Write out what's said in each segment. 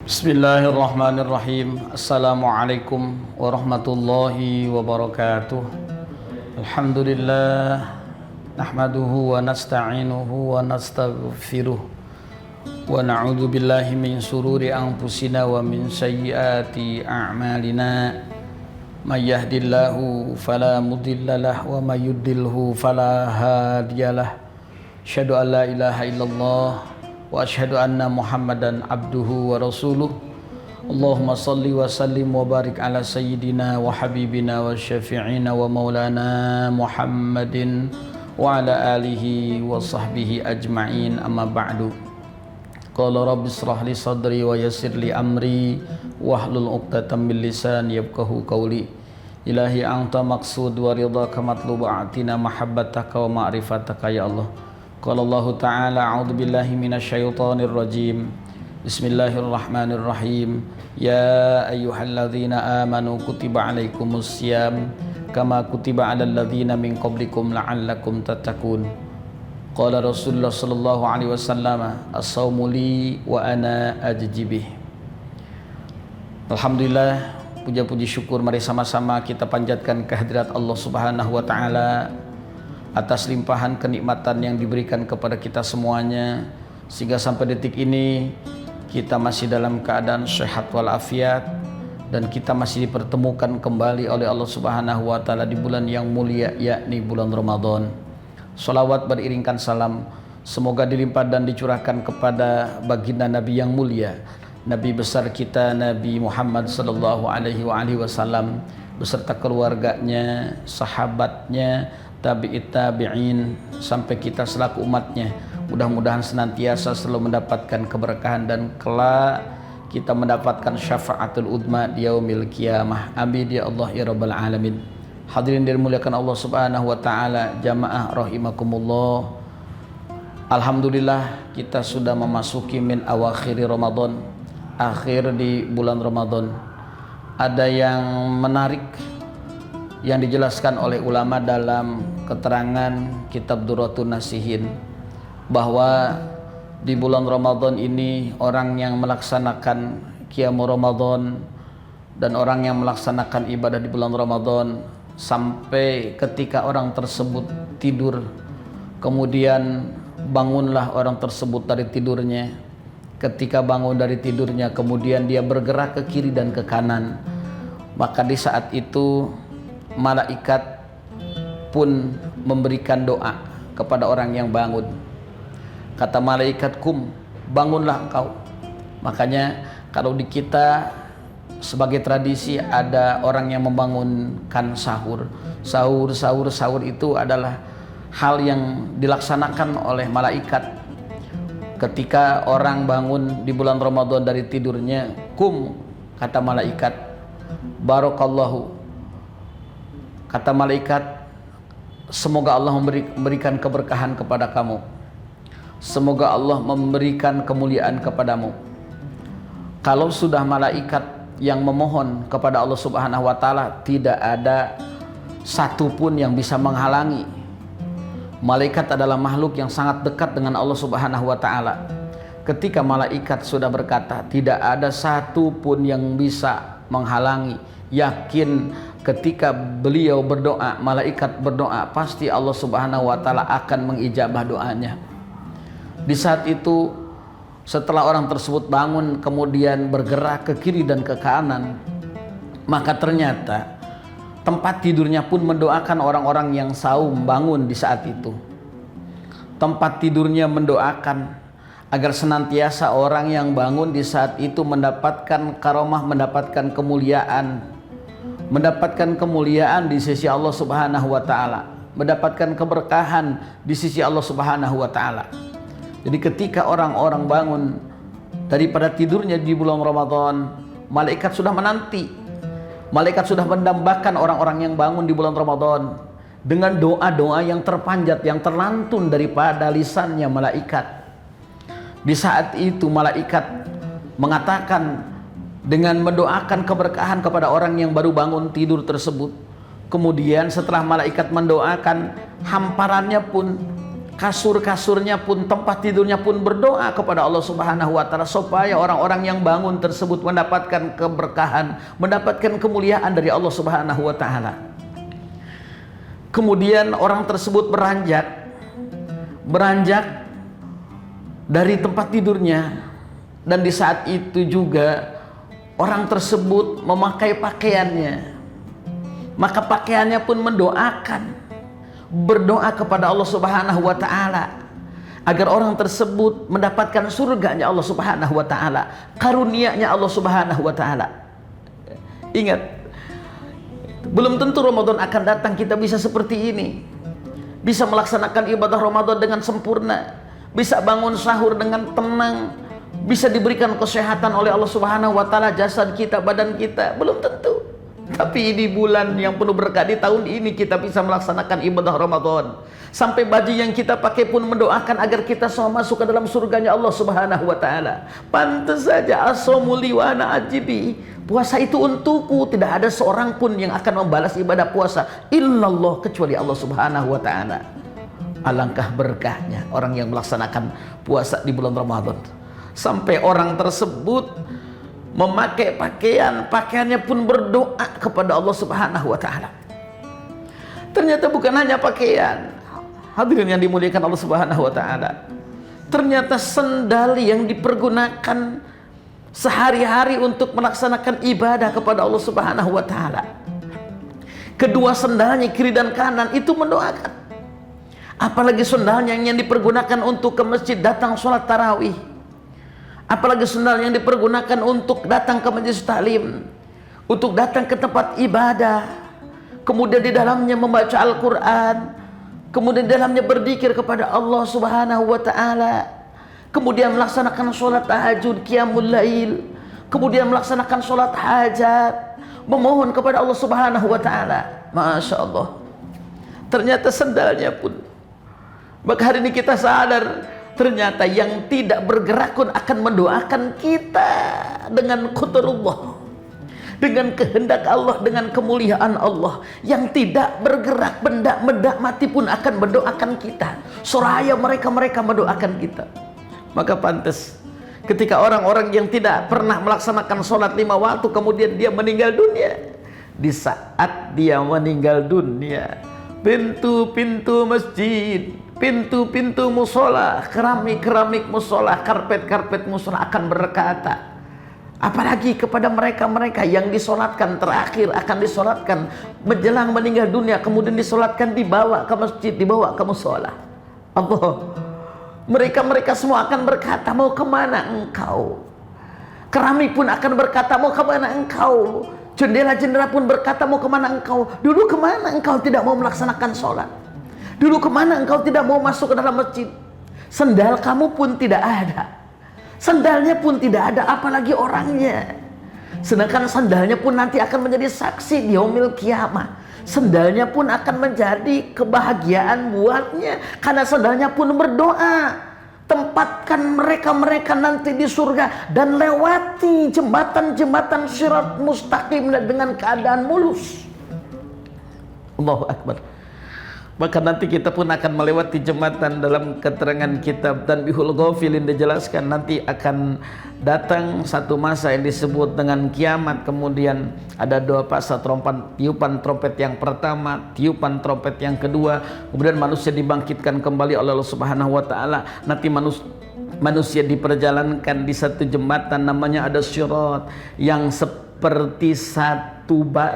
Bismillahirrahmanirrahim. Assalamualaikum warahmatullahi wabarakatuh. Alhamdulillah nahmaduhu wa nasta'inuhu wa nastaghfiruh wa na'udzu billahi min sururi anfusina wa min sayyiati a'malina. May yahdihillahu fala mudhillalah wa may yudlilhu fala hadiyalah. Asyhadu an la ilaha illallah wa asyhadu anna Muhammadan abduhu wa rasuluh. Allahumma salli wa sallim wa barik ala sayyidina wa habibina wa syafi'ina wa maulana Muhammadin wa ala alihi wa sahbihi ajma'in, amma ba'du. Qala rabbi israh li sadri wa yassir li amri wahlul 'uqdatam min lisani yafqahu qawli. Ilahi anta maqsud wa ridhaka matlubu atina mahabbataka wa ma'rifataka ya Allah. Qala Allah Ta'ala a'udzu billahi minasyaitonir rajim. Bismillahirrahmanirrahim. Ya ayyuhalladzina amanu kutiba alaikumus syiyam kama kutiba alal ladzina min qablikum la'allakum tattaqun. Qala Rasulullah sallallahu alaihi wasallam, as-shaumu li wa ana ajzi bih. Alhamdulillah, puja-puji syukur mari sama-sama kita panjatkan kehadirat Allah Subhanahu wa taala atas limpahan kenikmatan yang diberikan kepada kita semuanya, sehingga sampai detik ini kita masih dalam keadaan sehat walafiat dan kita masih dipertemukan kembali oleh Allah Subhanahu wa taala di bulan yang mulia, yakni bulan Ramadan. Salawat beriringkan salam semoga dilimpah dan dicurahkan kepada baginda Nabi yang mulia, Nabi besar kita Nabi Muhammad sallallahu alaihi wasallam beserta keluarganya, sahabatnya, tabi'it tabi'in sampai kita selaku umatnya. Mudah-mudahan senantiasa selalu mendapatkan keberkahan dan kelak kita mendapatkan syafaatul udma di yaumil qiyamah. Amin ya Allah ya rabbal alamin. Hadirin dimuliakan Allah Subhanahu wa taala, jamaah rahimakumullah. Alhamdulillah kita sudah memasuki min awakhiri Ramadan, akhir di bulan Ramadan. Ada yang menarik yang dijelaskan oleh ulama dalam keterangan kitab Durratun Nasihin, bahwa di bulan Ramadan ini orang yang melaksanakan qiyamul Ramadan dan orang yang melaksanakan ibadah di bulan Ramadan sampai ketika orang tersebut tidur, kemudian bangunlah orang tersebut dari tidurnya. Ketika bangun dari tidurnya kemudian dia bergerak ke kiri dan ke kanan, maka di saat itu malaikat pun memberikan doa kepada orang yang bangun. Kata malaikat, kum, bangunlah engkau. Makanya kalau di kita sebagai tradisi ada orang yang membangunkan sahur. Sahur itu adalah hal yang dilaksanakan oleh malaikat. Ketika orang bangun di bulan Ramadan dari tidurnya, kum, kata malaikat, barakallahu. Kata malaikat, semoga Allah memberikan keberkahan kepada kamu. Semoga Allah memberikan kemuliaan kepadamu. Kalau sudah malaikat yang memohon kepada Allah Subhanahu wa taala, tidak ada satupun yang bisa menghalangi. Malaikat adalah makhluk yang sangat dekat dengan Allah Subhanahu wa taala. Ketika malaikat sudah berkata, tidak ada satupun yang bisa menghalangi. Yakin ketika beliau berdoa, malaikat berdoa, pasti Allah Subhanahu wa taala akan mengijabah doanya. Di saat itu setelah orang tersebut bangun kemudian bergerak ke kiri dan ke kanan, maka ternyata tempat tidurnya pun mendoakan orang-orang yang saum bangun di saat itu. Tempat tidurnya mendoakan agar senantiasa orang yang bangun di saat itu mendapatkan karomah, mendapatkan kemuliaan di sisi Allah Subhanahu wa taala, mendapatkan keberkahan di sisi Allah Subhanahu wa taala. Jadi ketika orang-orang bangun daripada tidurnya di bulan Ramadan, malaikat sudah menanti. Malaikat sudah mendambakan orang-orang yang bangun di bulan Ramadan dengan doa-doa yang terpanjat, yang terlantun daripada lisannya malaikat. Di saat itu malaikat mengatakan dengan mendoakan keberkahan kepada orang yang baru bangun tidur tersebut. Kemudian setelah malaikat mendoakan, hamparannya pun kasur-kasurnya pun, tempat tidurnya pun berdoa kepada Allah Subhanahu wa taala supaya orang-orang yang bangun tersebut mendapatkan keberkahan, mendapatkan kemuliaan dari Allah Subhanahu wa taala. Kemudian orang tersebut beranjak dari tempat tidurnya, dan di saat itu juga orang tersebut memakai pakaiannya, maka pakaiannya pun berdoa kepada Allah Subhanahu wa taala agar orang tersebut mendapatkan surganya Allah Subhanahu wa taala, karunia-Nya Allah Subhanahu wa taala. Ingat, belum tentu Ramadan akan datang kita bisa seperti ini, bisa melaksanakan ibadah Ramadan dengan sempurna, bisa bangun sahur dengan tenang, bisa diberikan kesehatan oleh Allah Subhanahu wa taala jasad kita, badan kita, belum tentu. Tapi di bulan yang penuh berkah, di tahun ini kita bisa melaksanakan ibadah Ramadan. Sampai baju yang kita pakai pun mendoakan agar kita semua masuk ke dalam surganya Allah Subhanahu wa taala. Pantas saja as-shaumuli wa ana ajibi. Puasa itu untukku, tidak ada seorang pun yang akan membalas ibadah puasa illallah, kecuali Allah Subhanahu wa taala. Alangkah berkahnya orang yang melaksanakan puasa di bulan Ramadan. Sampai orang tersebut memakai pakaiannya pun berdoa kepada Allah Subhanahu wa taala. Ternyata bukan hanya pakaian, hadirin yang dimuliakan Allah Subhanahu wa taala, ternyata sendal yang dipergunakan sehari-hari untuk melaksanakan ibadah kepada Allah Subhanahu wa taala, kedua sendalnya kiri dan kanan itu mendoakan. Apalagi sendalnya yang dipergunakan untuk ke masjid datang sholat tarawih, apalagi sendal yang dipergunakan untuk datang ke majelis taklim, untuk datang ke tempat ibadah, kemudian di dalamnya membaca Al-Quran, kemudian di dalamnya berzikir kepada Allah Subhanahu wa taala, kemudian melaksanakan sholat tahajud, qiyamul lail, kemudian melaksanakan sholat hajat, memohon kepada Allah Subhanahu wa taala. Masya Allah, ternyata sendalnya pun. Maka hari ini kita sadar, ternyata yang tidak bergerak pun akan mendoakan kita dengan qadarullah, dengan kehendak Allah, dengan kemuliaan Allah. Yang tidak bergerak, benda mati pun akan mendoakan kita, soraya mereka mendoakan kita. Maka pantas ketika orang-orang yang tidak pernah melaksanakan sholat 5 waktu kemudian dia meninggal dunia, di saat dia meninggal dunia, pintu-pintu masjid, pintu-pintu musola, keramik-keramik musola, karpet-karpet musola akan berkata, apalagi kepada mereka-mereka yang disolatkan terakhir, akan disolatkan menjelang meninggal dunia, kemudian disolatkan, dibawa ke masjid, dibawa ke musola. Allah, mereka semua akan berkata, mau kemana engkau? Keramik pun akan berkata, mau kemana engkau? Jendela-jendela pun berkata, mau kemana engkau? Dulu kemana engkau tidak mau melaksanakan sholat? Dulu kemana engkau tidak mau masuk ke dalam masjid? Sendal kamu pun tidak ada, sendalnya pun tidak ada, apalagi orangnya. Sedangkan sandalnya pun nanti akan menjadi saksi di yaumil kiamah. Sandalnya pun akan menjadi kebahagiaan buatnya, karena sandalnya pun berdoa, tempatkan mereka nanti di surga dan lewati jembatan-jembatan sirat mustaqim dengan keadaan mulus. Allahu Akbar. Maka nanti kita pun akan melewati jembatan. Dalam keterangan kitab Tanbihul Ghafilin dijelaskan nanti akan datang satu masa yang disebut dengan kiamat. Kemudian ada 2 fase trompet, tiupan trompet yang pertama, tiupan trompet yang kedua. Kemudian manusia dibangkitkan kembali oleh Allah Subhanahu wa taala. Nanti manusia diperjalankan di satu jembatan namanya ada sirat, yang seperti satu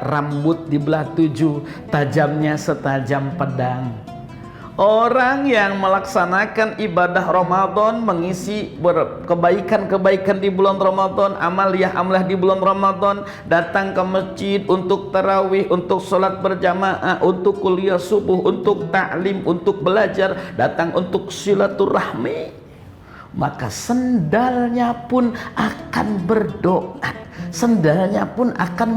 rambut dibelah 7, tajamnya setajam pedang. Orang yang melaksanakan ibadah Ramadan, mengisi kebaikan-kebaikan di bulan Ramadan, amaliah-amaliah di bulan Ramadan, datang ke masjid untuk tarawih, untuk sholat berjamaah, untuk kuliah subuh, untuk ta'lim, untuk belajar, datang untuk silaturahmi, maka sendalnya pun akan berdoa. Sendalnya pun akan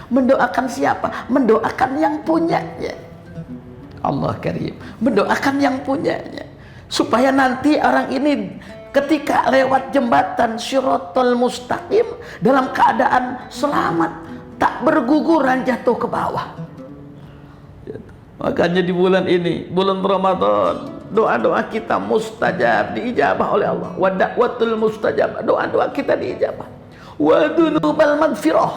mendoakan siapa? Mendoakan yang punyanya. Allah Karim, mendoakan yang punyanya, supaya nanti orang ini ketika lewat jembatan Shiratal Mustaqim dalam keadaan selamat, tak berguguran jatuh ke bawah. Makanya di bulan ini, bulan Ramadan, doa-doa kita mustajab, diijabah oleh Allah. Wa da'watul mustajab, doa-doa kita diijabah. Wa dzunubal maghfirah,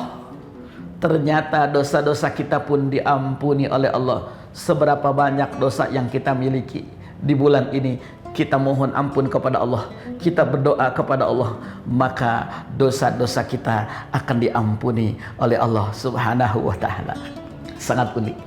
ternyata dosa-dosa kita pun diampuni oleh Allah. Seberapa banyak dosa yang kita miliki di bulan ini, kita mohon ampun kepada Allah, kita berdoa kepada Allah, maka dosa-dosa kita akan diampuni oleh Allah Subhanahu wa taala. Sangat unik,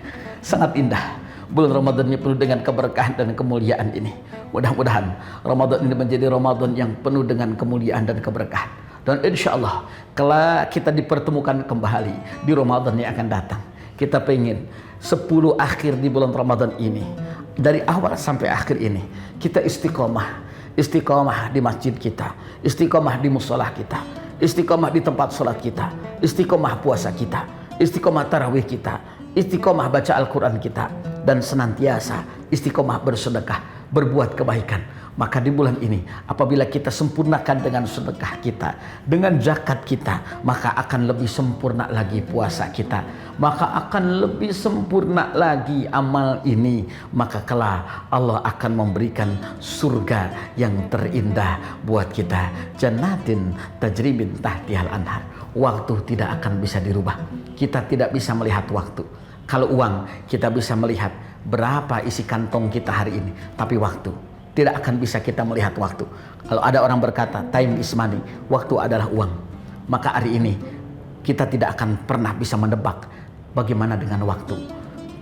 sangat indah. Bulan Ramadan ini penuh dengan keberkahan dan kemuliaan ini. Mudah-mudahan Ramadan ini menjadi Ramadan yang penuh dengan kemuliaan dan keberkahan. Dan insya Allah kelak kita dipertemukan kembali di Ramadan yang akan datang. Kita pengen 10 akhir di bulan Ramadan ini, dari awal sampai akhir ini, kita istiqomah di masjid kita, istiqomah di musolah kita, istiqomah di tempat sholat kita, istiqomah puasa kita, istiqomah tarawih kita, istiqomah baca Al-Quran kita, dan senantiasa istiqomah bersedekah, berbuat kebaikan. Maka di bulan ini apabila kita sempurnakan dengan sedekah kita, dengan zakat kita, maka akan lebih sempurna lagi puasa kita, maka akan lebih sempurna lagi amal ini. Maka kelak Allah akan memberikan surga yang terindah buat kita, jannatin tajri min tahtihal anhar. Waktu tidak akan bisa dirubah, kita tidak bisa melihat waktu. Kalau uang kita bisa melihat berapa isi kantong kita hari ini, tapi waktu tidak akan bisa kita melihat waktu. Kalau ada orang berkata time is money, waktu adalah uang, maka hari ini kita tidak akan pernah bisa menebak bagaimana dengan waktu.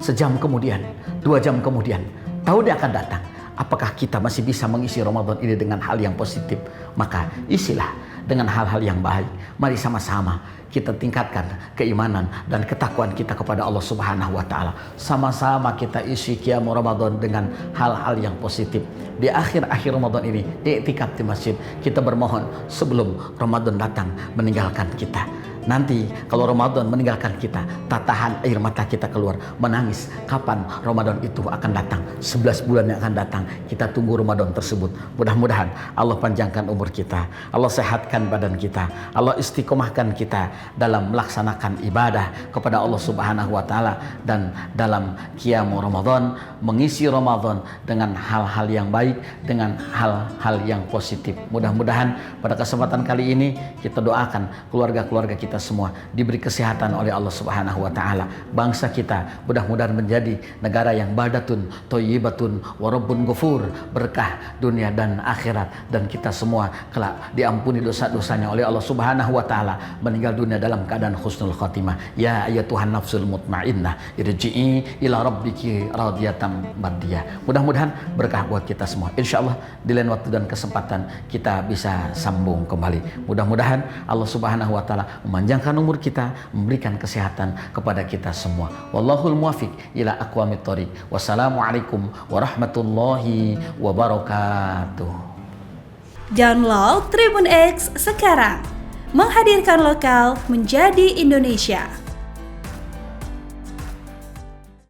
Sejam kemudian, 2 jam kemudian, tahun yang akan datang, apakah kita masih bisa mengisi Ramadan ini dengan hal yang positif? Maka isilah dengan hal-hal yang baik. Mari sama-sama kita tingkatkan keimanan dan ketakwaan kita kepada Allah Subhanahu wa taala. Sama-sama kita isi qiyam Ramadan dengan hal-hal yang positif. Di akhir-akhir Ramadan ini, i'tikaf di masjid, kita bermohon sebelum Ramadan datang meninggalkan kita. Nanti kalau Ramadan meninggalkan kita, tak tahan air mata kita keluar, menangis. Kapan Ramadan itu akan datang? 11 bulan yang akan datang, kita tunggu Ramadan tersebut. Mudah-mudahan Allah panjangkan umur kita, Allah sehatkan badan kita, Allah istiqomahkan kita dalam melaksanakan ibadah kepada Allah Subhanahu wa taala, dan dalam qiyam Ramadan, mengisi Ramadan dengan hal-hal yang baik, dengan hal-hal yang positif. Mudah-mudahan pada kesempatan kali ini kita doakan keluarga-keluarga kita semua diberi kesehatan oleh Allah Subhanahu wa taala. Bangsa kita mudah-mudahan menjadi negara yang baldatun thayyibatun wa rabbun ghafur, berkah dunia dan akhirat, dan kita semua kelak diampuni dosa-dosanya oleh Allah Subhanahu wa taala, meninggal dunia dalam keadaan husnul khatimah. Ya ayyatuhan nafsul mutmainnah irji'i ila rabbiki radiyatan mardiyah. Mudah-mudahan berkah buat kita semua. Insyaallah di lain waktu dan kesempatan kita bisa sambung kembali. Mudah-mudahan Allah Subhanahu wa taala memanjangkan umur kita, memberikan kesehatan kepada kita semua. Wallahul muwaffiq ila aqwamit thoriq. Wassalamualaikum warahmatullahi wabarakatuh. Download Tribun X sekarang, menghadirkan lokal menjadi Indonesia.